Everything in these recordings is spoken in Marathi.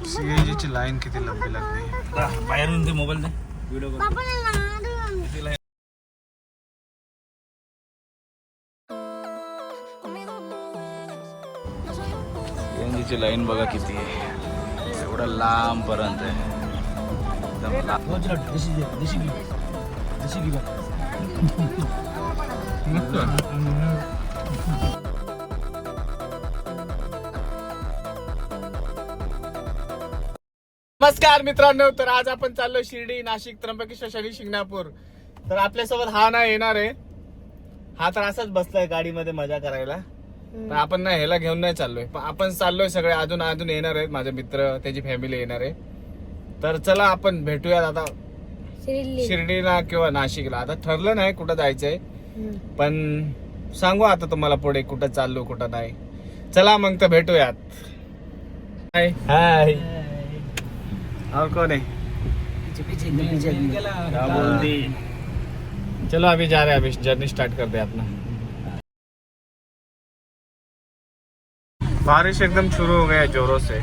सीएनजी ची लाईन किती लंबी लागते. बाहेरून ते मोबाईल दे व्हिडिओ सीएनजी ची लाईन बघा किती आहे. एवढा लांब पर्यंत आहे. एकदम नमस्कार मित्रांनो, तर आज आपण चाललो शिर्डी, नाशिक, त्र्यंबकेश्वर, शनी शिंगणापूर. तर आपल्यासोबत हा ना येणार आहे. हा तर असाच बसलाय गाडीमध्ये मजा करायला. पण आपण ना ह्याला घेऊन नाही चाललोय, पण आपण चाललोय सगळे. अजून येणार आहेत माझे मित्र, त्याची फॅमिली येणार आहे. तर चला आपण भेटूयात आता शिर्डीला किंवा नाशिकला. आता ठरलं नाही कुठं जायचंय, पण सांगू आता तुम्हाला पुढे कुठं चाललो कुठं नाही. चला मग तर भेटूयात. हाय हाय. और कौन है? क्या बोलती? चलो अभी जा रहे हैं, अभी जर्नी स्टार्ट कर दे अपना. बारिश एकदम शुरू हो गया जोरों से.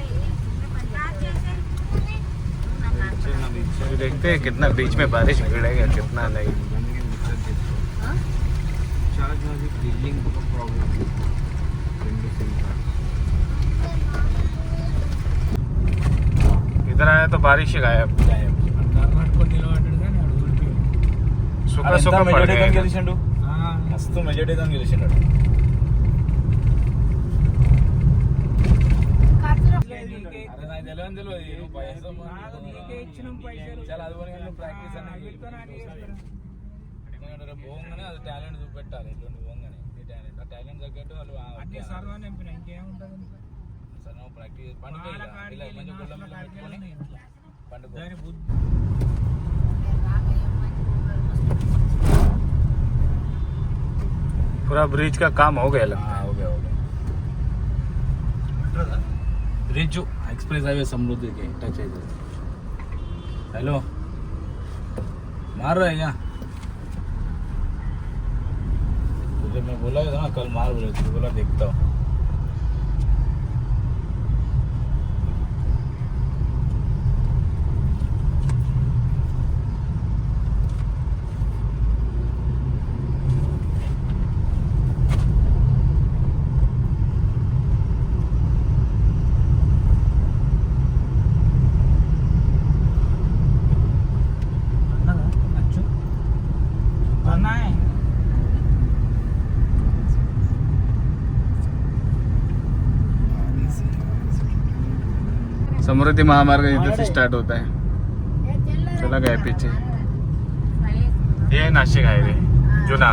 देखते हैं कितना बीच में बारिश गिरेगा कितना नहीं. इधर आया तो बारिश ही गायब. सुका सुका पड़ गया. मस्त मेजॉरिटी जाऊन गेली టాలెంట్ చూపెట్టాలి. టాలెంట్ తగ్గట్టు వాళ్ళు ప్రాక్టీస్ पूरा ब्रिज का काम हो गया. हो गया ब्रिज जो एक्सप्रेस हाईवे समृद्धि के टच है. हेलो मार रहा है क्या? तुझे मैं बोला था ना कल मार बोले, तुझे बोला देखता हूँ. समृद्धि महामार्ग इधर से स्टार्ट होता है. चला गया पीछे. ये है नाशिक हाईवे जुना.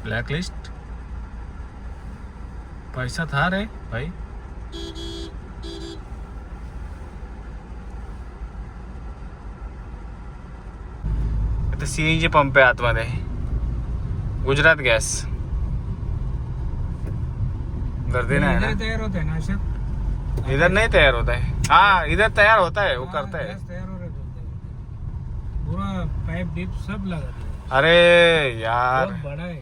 ब्लैकलिस्ट पैसा था रे भाई. आता सीएनजी पंप आहे आतमध्ये. गुजरात गॅस. गर्दी नाही ना. तैयार होता है नाशक. इधर नहीं तैयार होता है. हाँ इधर तैयार होता है, वो करता है. तैयार हो रहे पूरा पाइप डिप सब लगा दिया. अरे यार बहुत बड़ा है.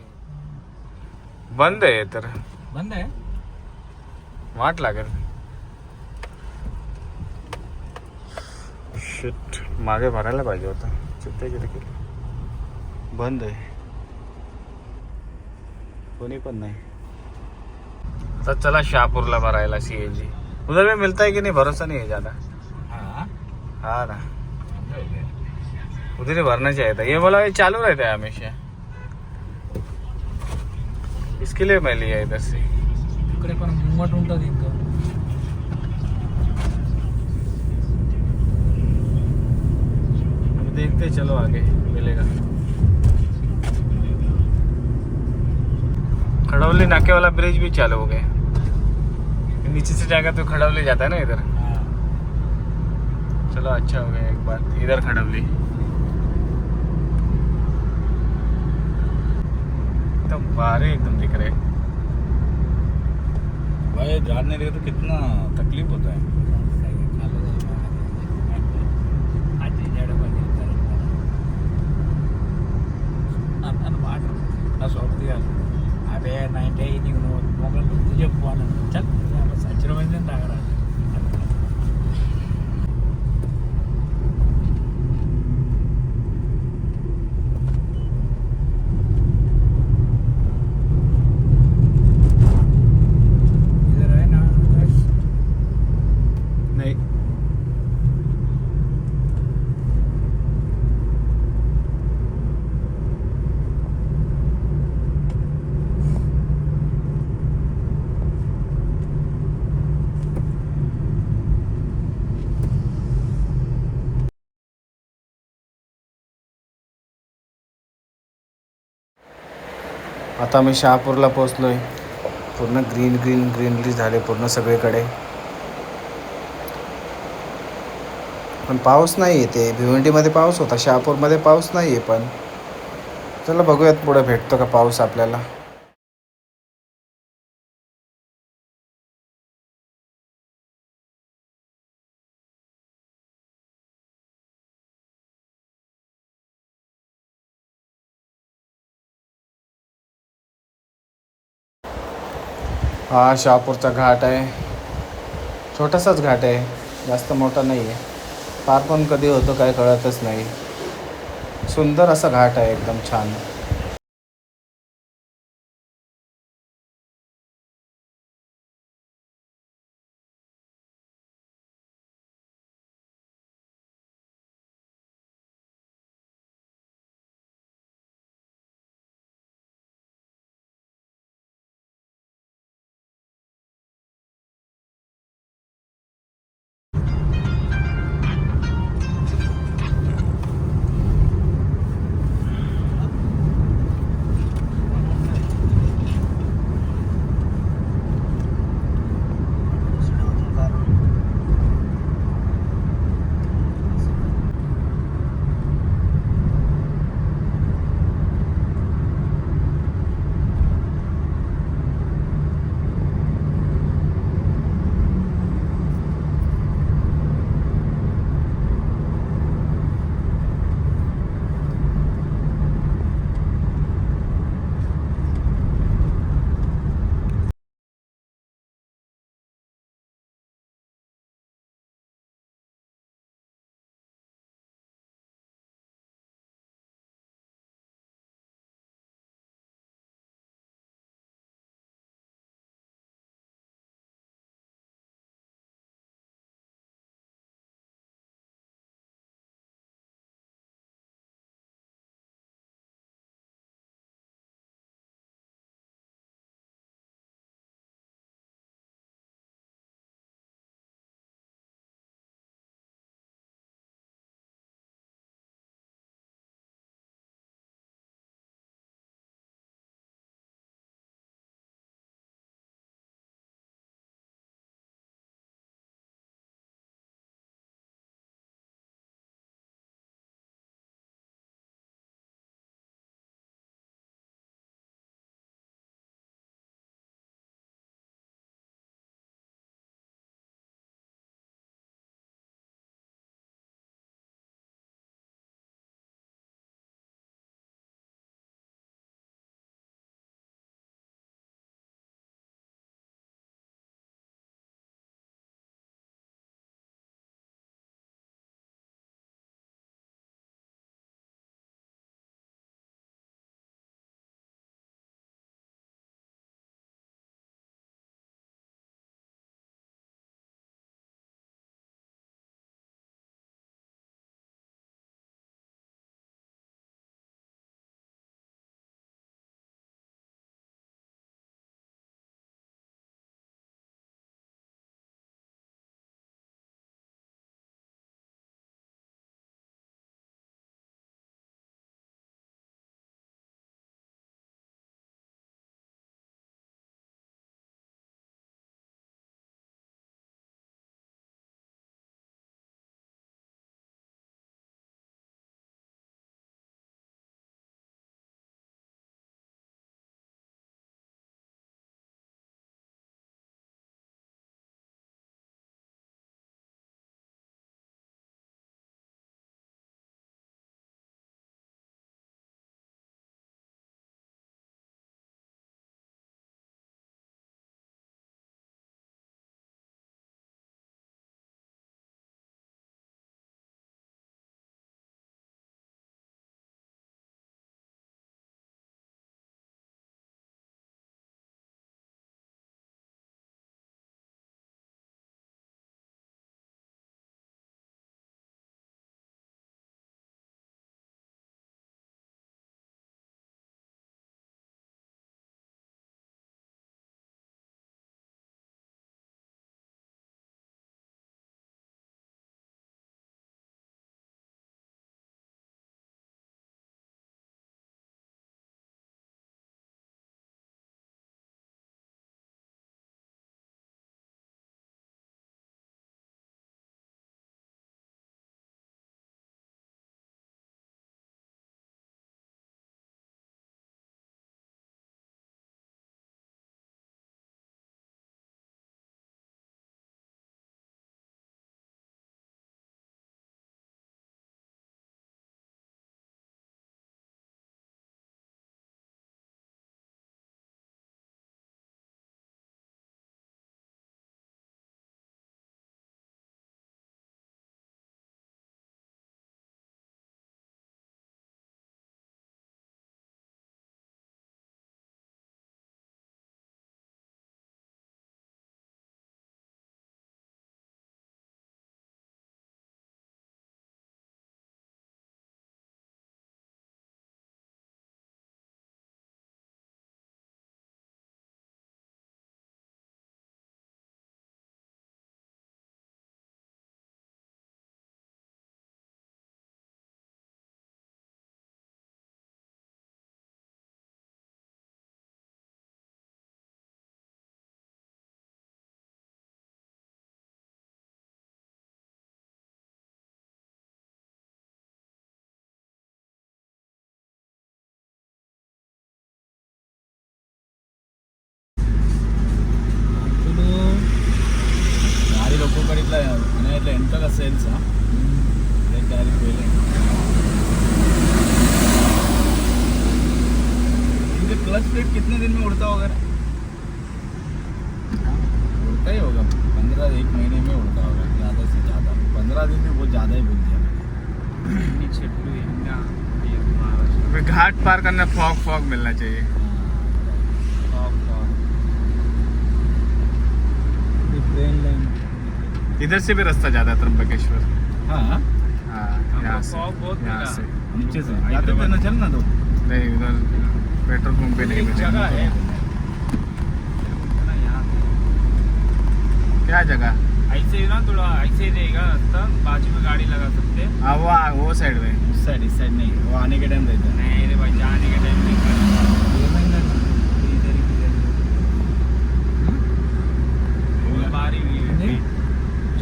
बंद आहे तर बंद है. वाट लागेल. शिट, मागे भरायला पाहिजे होतं. चित्ते केलं. बंद आहे, कोणी पण नाही. आता चला शहापूरला भरायला सीएनजी. उधर में मिलता है कि नहीं, भरोसा नहीं है ज्यादा. हाँ ना, उधर ही भरना चाहिए था. ये बोला ये चालू रहता है हमेशा, इसके लिए मैं लिया इधर से. इकडे पण मुंगट ఉంటుంది ఇంకా. देखते चलो आगे मिलेगा। खड़ौली नाके वाला ब्रिज भी चालू हो गया, नीचे से जाएगा तो खड़ौली जाता है ना इधर। चलो अच्छा हो गया, एक बार इधर खड़ौली एकदम बारे एकदम दिख रहे। भाई गाड़ी नहीं रहे तो कितना तकलीफ होता है। अबे 90 ini mobil tujuh puan cak sajro banyak tak ada. इधर है ना नहीं आता मी शहापूरला पोहोचलोय। पूर्ण ग्रीन ग्रीन ग्रीनरी झाले पूर्ण सगळीकडे, पण पाऊस नाही येते। भिवंडीमध्ये पाऊस होता, शहापूरमध्ये पाऊस नाही आहे। पण चला बघूयात पुढे भेटतो का पाऊस आपल्याला। हा शहापूरचा घाट आहे, छोटासाच घाट आहे, जास्त मोठा नाही आहे। पार पण कधी होतो काय कळतच नाही। सुंदर असा घाट आहे, एकदम छान। डायरेक्ट पहले इनके क्लच प्लेट कितने दिन में उड़ता होगा? उड़ता ही होगा 15 एक महीने में उड़ता होगा, ज़्यादा से ज़्यादा 15 दिन में बहुत ज़्यादा ही बोल दिया अबे घाट पार करना फॉग फॉग मिलना चाहिए। ट्रेन लाइन इधर से भी रास्ता जाता है त्र्यंबकेश्वर। हाँ हाँ यहाँ से, fog बहुत यहाँ मिला। से नीचे से जाते थे ना, चल ना तो नहीं, उधर पेट्रोल पंप पे नहीं एक मिलेगा। जगह है क्या जगह? ऐसे ही ना, थोड़ा ऐसे ही रहेगा रास्ता, बाजू में गाड़ी लगा सकते हैं। हाँ वो साइड में। उस साइड इस साइड नहीं, वो आने के टाइम रहता है। नहीं रे भाई, जाने के टाइम नहीं करना। इधर ही किधर वो बारी हुई है,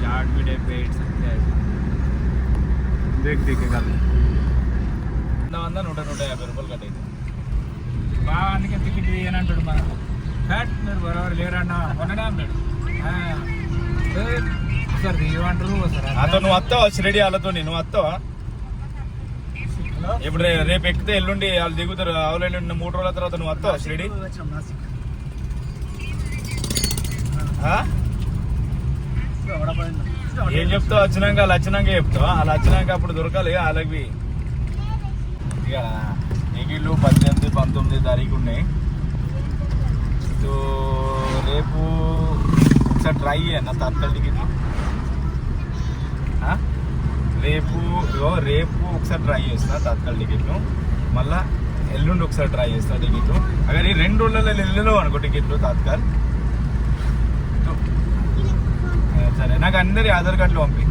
चार्ट भी डे बैठ सकते हैं। देख के कर వంద 150 రూపాయలు కట్టయితే బాగా అందుకే టికెట్ వేయని అంటాడు మా ఫ్యాట్ మీరు బరోబర్ లేరన్నా కొనడా అన్నాడు. సార్ ఏమంటారు సార్ అతో నువ్వు వస్తావా షిరిడి వాళ్ళతో? నువ్వు వస్తావా ఇప్పుడు? రేపు ఎక్కితే ఎల్లుండి వాళ్ళు దిగుతారు, ఆవులెల్లుండి 3 రోజుల తర్వాత నువ్వు వస్తావా షిరిడి? ఏం చెప్తావు? వచ్చినాక వాళ్ళు వచ్చినాక చెప్తావా? వాళ్ళు వచ్చినాక అప్పుడు దొరకాలి వాళ్ళకి. ఇక టికెట్లు 18, 19 తారీఖు ఉన్నాయి. సో రేపు ఒకసారి ట్రై చేయన్న తత్కాల టికెట్లు. రేపు ఒకసారి ట్రై చేస్తా తత్కాల టికెట్లు, మళ్ళా ఎల్లుండి ఒకసారి ట్రై చేస్తా టికెట్లు. అगर ఈ 2 రోజులలో వెళ్ళలేవు అనుకో టికెట్లు తత్కాల్, సరే నాకు అందరి ఆధార్ కార్డులు పంపి.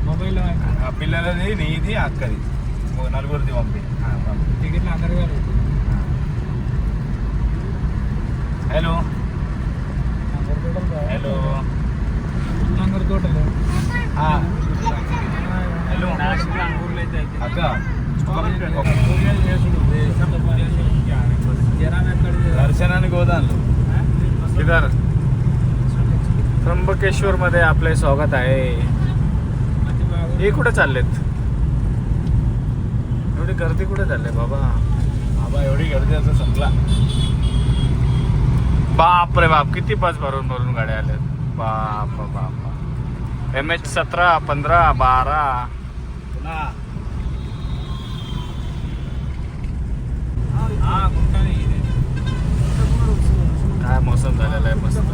మొబైల్ ఆ పిల్లలది, నీది, అక్కది, నలుగురిది పంపి. టికెట్లు అందరు హలో హలో అందరు తోటలు హలో అంగూర్లు అయితే అక్క జనం ఎక్కడ దర్శనానికి పోదాను. इधर त्र्यंबकेश्वर मध्ये आपले स्वागत आहे. हे कुठे चाललेत? एवढी गर्दी कुठे चालले बाबा? बाबा एवढी गर्दी असं संपला. बाप रे बाप, किती बस भरून भरून गाड्या आल्यात. बाप बाप, MH17, 15, 12. पुन्हा काय मौसम झालेला आहे मस्त.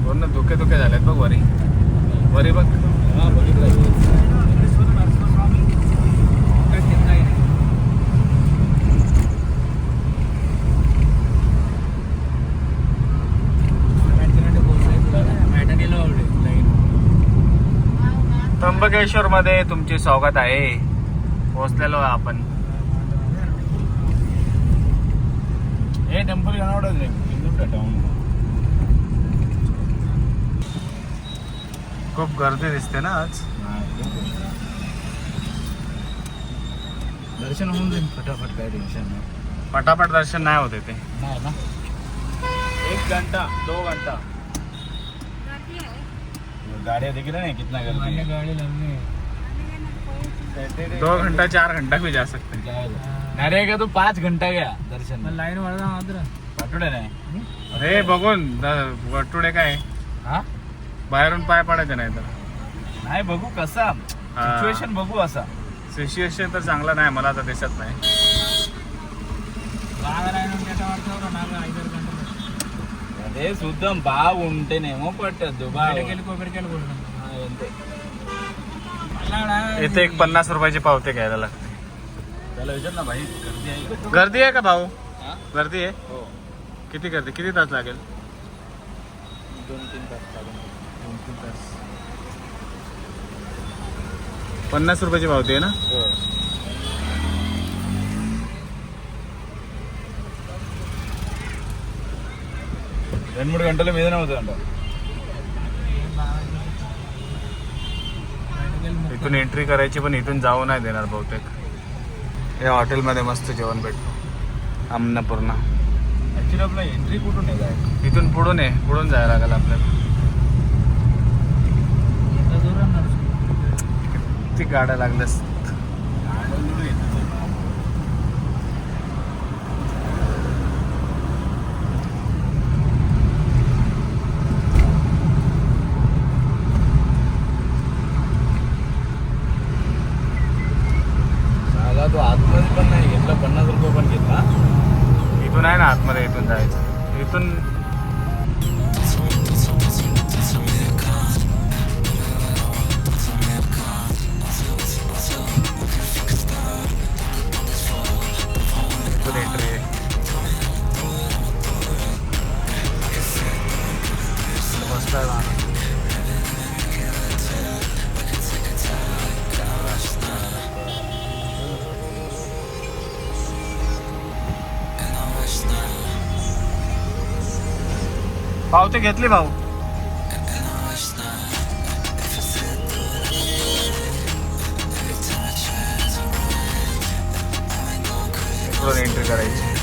पूर्ण धुके धुके झालेत बघ वरी वरी बघ. बघितलं त्र्यंबकेश्वर मध्ये तुमचे स्वागत आहे. पोहोचलेलो आहे आपण. ఏ టెంపుల్ కనబడదు నీకు కింద టౌన్. खूप गर्दी दिसते ना आज. दर्शन होऊन जाईल फटाफट, काय टेन्शन नाही. पटापट दर्शन नाही होते ते. नाही ना, 1 घंटा 2 घंटा गाड्या दिख रहा है कितना गर्दी है. गाड़ी लगनी 2 घंटा 4 घंटा भी जा सकते हैं. नाही रे का तू 5 घंटा गया दर्शन. लाईन वाढवा मात्र पाठवडे नाही. अरे बघून वटुडे काय हा बाहेरून पाय पडायचे नाही तर. नाही बघू कसा सिच्युएशन बघू असा. सिच्युएशन तर चांगला नाही, मला तर दिसत नाही. బాగా రాయన గంట పడుతుందో నాకు 5 గంటలు. అదే చూద్దాం, బాగుంటేనేమో పట్టద్దు. కొబ్బరికెళ్ళి కొడతాం అంతే. इथे एक 50 रुपयाची पावते घ्यायला लागते. त्याला विचार ना भाई, गर्दी आहे. गर्दी आहे का भाऊ? हा? गर्दी आहे. हो, किती गर्दी? किती तास लागेल? 2-3 तास लागेल. 2-3 तास. 50 रुपयाची पावती आहे ना? हो. 2-3 గంటల మీదనే అవుతుందంట. इथून एंट्री करायची, पण इथून जाऊ नाही देणार बहुतेक. या हॉटेलमध्ये मस्त जेवण भेटतो, अन्नपूर्णा. ऍक्च्युली आपला एंट्री कुठून आहे काय? इथून पुढून आहे, पुढून जायला लागेल आपल्याला. किती गाड्या लागल्यास. तो आतमध्ये पण नाही घेतला, 50 रुपये पण घेतला. इथून आहे ना आतमध्ये, इथून जायचं. इथून एंट्री आहे. बसलाय ना. पावती घेतली भाऊ. एंट्री करायची.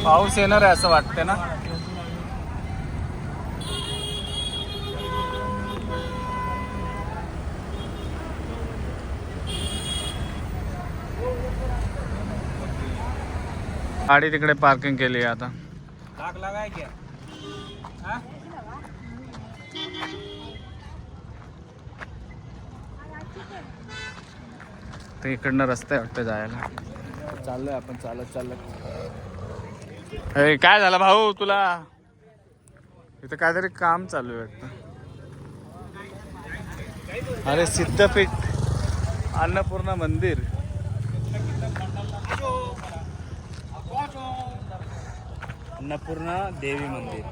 पाऊस येणार आहे असं वाटतं ना. गाडी तिकडे पार्किंग केली आहे आता. लाग लगाय क्या हा? ते इकडनं रस्ता आहे वाटतं जायला. चाललोय आपण चालत हे काय झालं भाऊ तुला? इथं काहीतरी काम चालू आहे वाटतं. अरे सिद्धपीठ अन्नपूर्णा मंदिर. अन्नपूर्णा देवी मंदिर.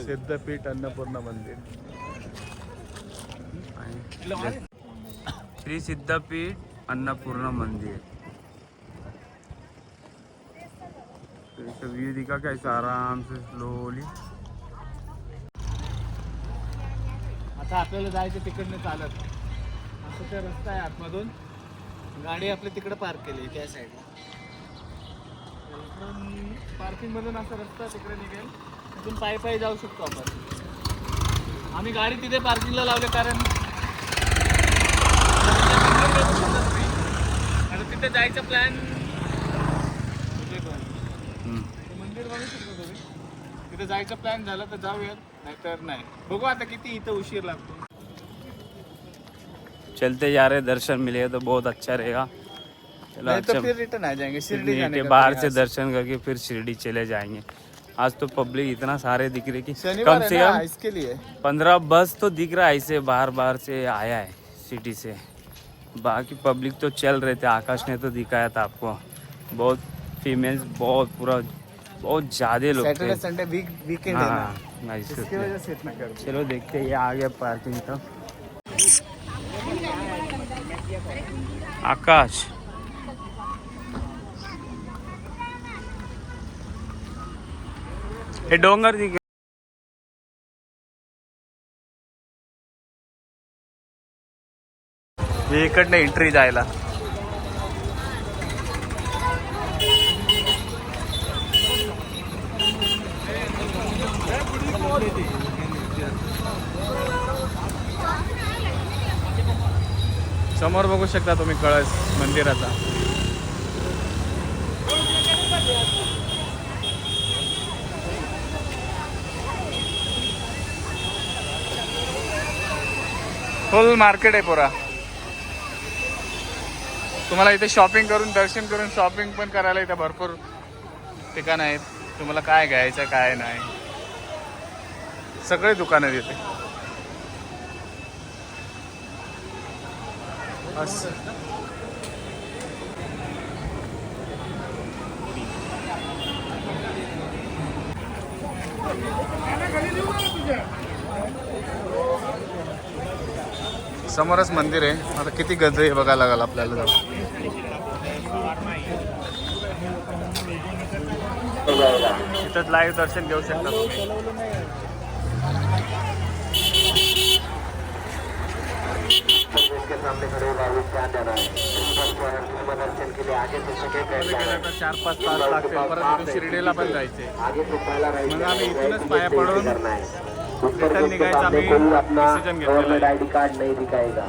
सिद्धपीठ अन्नपूर्णा मंदिर. श्री सिद्धपीठ अन्नपूर्णा मंदिर. तो व्यू दिखा कैसे आराम से स्लोली. आता आपल्याला जायचं तिकडनं चालत. असं ते रस्ता आहे आतमधून. गाडी आपली तिकडे पार्क केली त्या साईडला. पार्किंग मधून असा रस्ता तिकडे निघेल. तिथून पायी पायी जाऊ शकतो आपण. आम्ही गाडी तिथे पार्किंगला लावले कारण आता तिथे जायचं प्लॅन. मंदिर बघू शकतो तुम्ही. तिथे जायचं प्लॅन झाला तर जाऊयात, नाहीतर नाही. बघू आता किती इथं उशीर लागतो. चलते जा रहे, दर्शन मिलेगा तो बहुत अच्छा रहेगा. चलो नहीं तो अच्छा, फिर रिटर्न आ जाएंगे शिरडी के जाने का बाहर तो से यहाँ दर्शन करके फिर शिरडी चले जाएंगे. आज तो पब्लिक इतना सारे दिख रहे कि शनिवार कम है से ना, कम इसके लिए 15 बस तो दिख रहा है. ऐसे बाहर बाहर से आया है सिटी से. बाकी पब्लिक तो चल रहे थे. आकाश ने तो दिखाया था आपको. बहुत फीमेल्स, बहुत पूरा बहुत ज्यादा लोग थे. सैटरडे संडे वीकेंड है ना, हाँ, इसकी वजह से इतना कर. चलो देखते हैं. ये आ गया पार्किंग का. आकाश हे डोंगर दिख. हे इकडनं एंट्री जायला. समोर बघू शकता तुम्ही कळस मंदिराचा. फुल मार्केट आहे पुरा. तुम्हाला इथे शॉपिंग करून, दर्शन करून शॉपिंग पण करायला इथे भरपूर ठिकाण आहेत. तुम्हाला काय घ्यायचं काय नाही, सगळे दुकान आहेत इथे. समोरच मंदिर आहे. आता किती गज आहे बघायला लागेल आपल्याला. जाऊ इथंच लाईव्ह दर्शन घेऊ शकता तुम्ही. गेलं तर 4-5 तास लागतील. परत इथून शिर्डीला पण जायचे. मग आम्ही इथूनच पाया पडून रिटर्न निघायचं आम्ही डिसिजन घेतलेलं आहे. ID कार्ड नहीं दिखाएगा.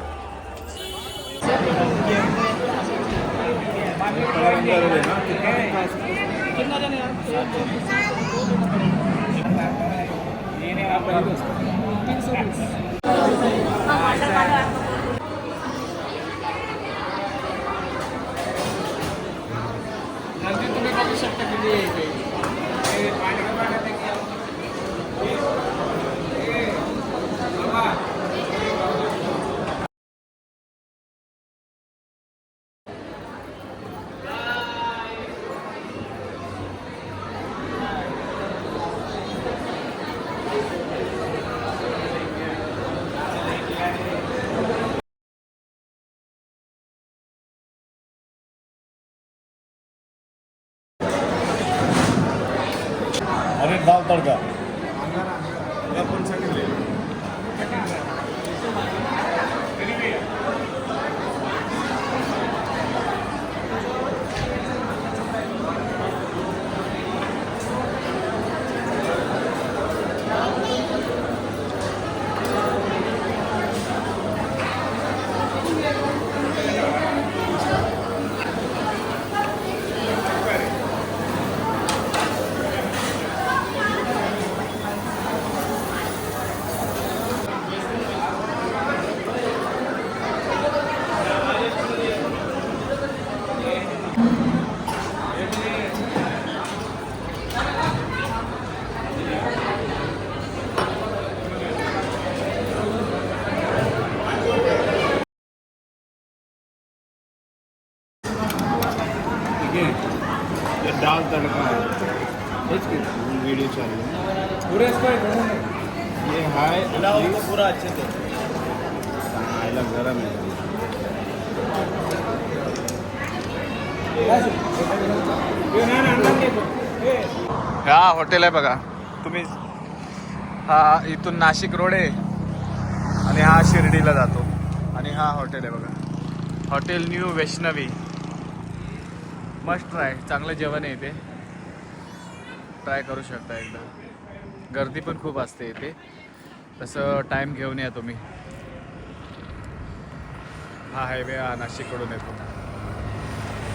गर्दी तुम्ही बघू शकता किती आहे इथे. अरे दाल तडका. ठीक है, ये दाल तड़का है, वीडियो चालू है। पूरे इसको ये हाय पूरा अच्छे से खायला गरम आहे. हा हॉटेल आहे बघा तुम्ही. हा इथून नाशिक रोड आहे आणि हा शिर्डीला जातो. आणि हा हॉटेल आहे बघा, hotel new Vaishnavi. Must try, चांगलं जेवण आहे इथे, ट्राय करू शकता एकदा. गर्दी पण खूप असते इथे, तसं टाईम घेऊन या तुम्ही. हा हायवे हा नाशिककडून येतो,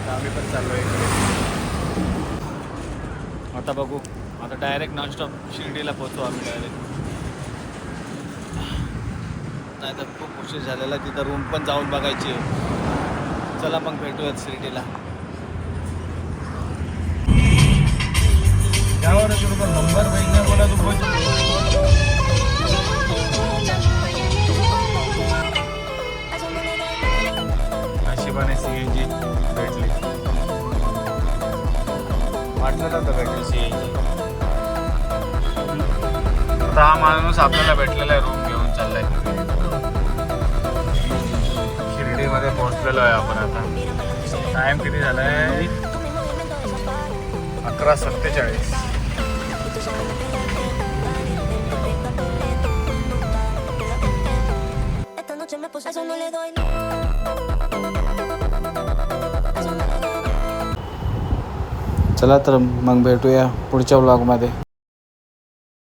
तर आम्ही पण चाललो इकडे. आता बघू, आता डायरेक्ट नॉनस्टॉप शिर्डीला पोहोचू आम्ही डायरेक्ट. नाही तर खूप उशीर झालेला, तिथं रूम पण जाऊन बघायची आहे. चला मग भेटूयात शिर्डीला. त्यावर नंबर भेजना बोला तू पोहोच. नशिबाने CNG भेटली, वाटलं नव्हतं भेटली CNG. आता हा माणूस आपल्याला भेटलेला आहे, रूम घेऊन चाललाय. शिर्डीमध्ये पोहोचलेलो आहे आपण आता. टाइम किती झालाय? 11:47. चला तर मग भेटूया पुढच्या व्लॉगमध्ये.